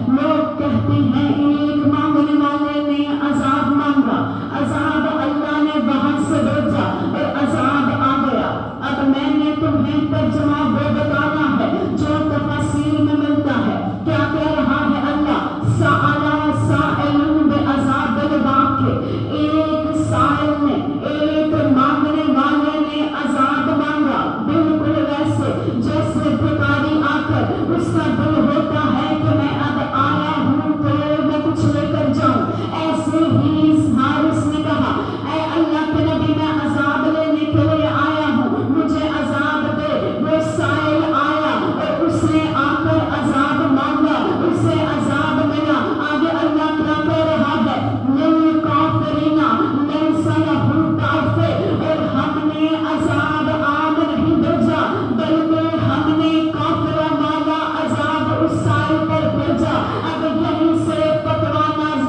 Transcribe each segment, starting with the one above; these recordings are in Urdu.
لوگ کہتے ہیں ایک مانگنے والے نے عذاب مانگا، عذاب اللہ نے باہر سے بھیجا اور عذاب آ گیا۔ اب میں نے تمہیں ترجمہ وہ بتانا ہے جو تفاسیر میں ملتا ہے۔ کیا کہہ رہا ہے اللہ؟ سأل سائل بعذاب الواقع، ایک سائل نے، ایک مانگنے والے نے عذاب مانگا، بالکل ویسے جیسے بھکاری آ کر اس کا دل ہوتا ہے کہ میں اب آیا ہوں تو میں کچھ لے کر جاؤں، ایسے ہی اس حارث نے کہا اے اللہ کے نبی میں عذاب لینے کے لیے آیا ہوں، مجھے عذاب دے۔ وہ سائل آیا اور اس نے آ کر عذاب مانگا، اسے عذاب ملا۔ آگے اللہ کیا کہہ رہا ہے؟ للکافرین لیس لہ کافر، اور ہم نے عذاب عام نہیں بھیجا بلکہ ہم نے کافروں والا عذاب اس سائل پر بھیجا۔ اب یہیں سے فتویٰ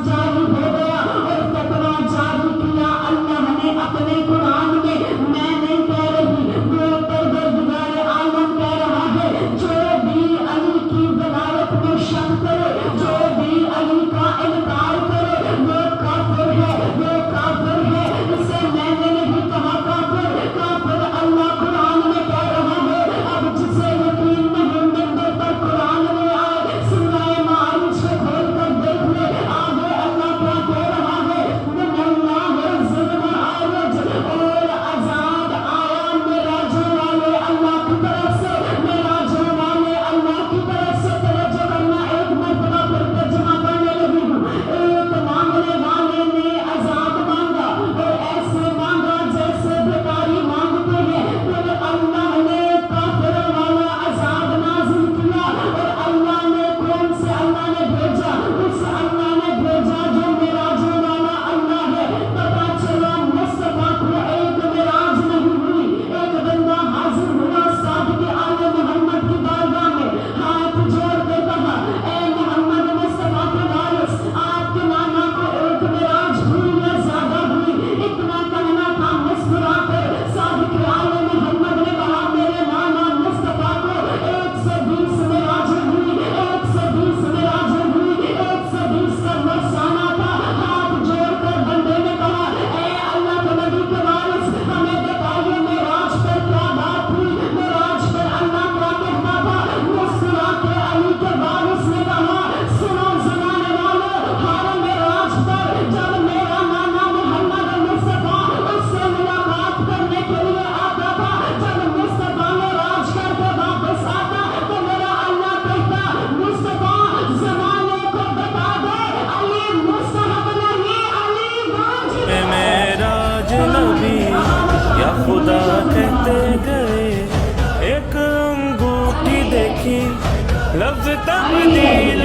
جاری ہو گیا اور فتویٰ جاری کیا اللہ نے اپنے قرآن میں۔ میں نہیں کہہ رہی، وہ پروردگار عالم کہہ رہا ہے جو بھی علی کی ولایت میں شک کرے، جو بھی علی کا انکار کرے وہ کافر ہے، وہ کافر ہے۔ اسے میں نے نہیں کہا کافر، کافر اللہ قرآن میں کہہ رہا ہے۔ اب جسے یقین نہیں مندر پر قرآن میں آئے، سورہ معارج کو کھول کر دیکھ لے، آگے اللہ کیا کہہ رہا ہے؟ من اللہ ذل معارج، اور عذاب آیا معراجوں والے اللہ کی طرف سے، معراجوں والے اللہ کی طرف سے۔ توجہ کرنا، ایک مرتبہ پھر ترجمہ کرنے لگی ہوں۔ ایک مانگنے والے نے عذاب مانگا اور ایسے مانگا جیسے بھکاری مانگتے ہیں، پھر اللہ نے کافروں والا عذاب نازل کیا اور اللہ نے کون سے اللہ نے بھیجا؟ اس اللہ نے بھیجا جو معراجوں والا اللہ ہے۔ پتا چلا مصطفیٰ کو ایک معراج نہیں ہوئی، ایک بندہ حاضر ہوا صادق آل محمد کی بارگاہ میں، ہاتھ جوڑ کر کہا اے محمد مصطفیٰ کے وارث، آپ کے نانا کو ایک معراج ہوئی یا زیادہ ہوئی؟ اتنا کہنا تھا، مسکرا کر صادق آل محمد نے کہا میرے نانا مصطفیٰ کو 120 معراجیں ہوئی، 120 معراجیں ہوئی، 120 کا نفسانہ تھا۔ ہاتھ جوڑ کر بندے نے کہا اے اللہ کے نبی کے وارث، ہمیں بتائیے معراج پر کیا بات ہوئی، معراج پر اللہ کیا کہتا تھا؟ مسکرا کے علی کے وارث نے کہا سنو زمانے والوں، ہر معراج پر جب میرا نانا محمد مصطفیٰ اس سے ملاقات کرنے کے لیے آتا تھا، جب مصطفیٰ معراج کر کے واپس آتا تو میرا اللہ کہتا مصطفیٰ زمانے کو بتا دے علی مستحب نہیں، علی واجب ہے۔ معراج نبی یا خدا کہتے گئے، ایک انگوٹھی دیکھی لفظ تبدیل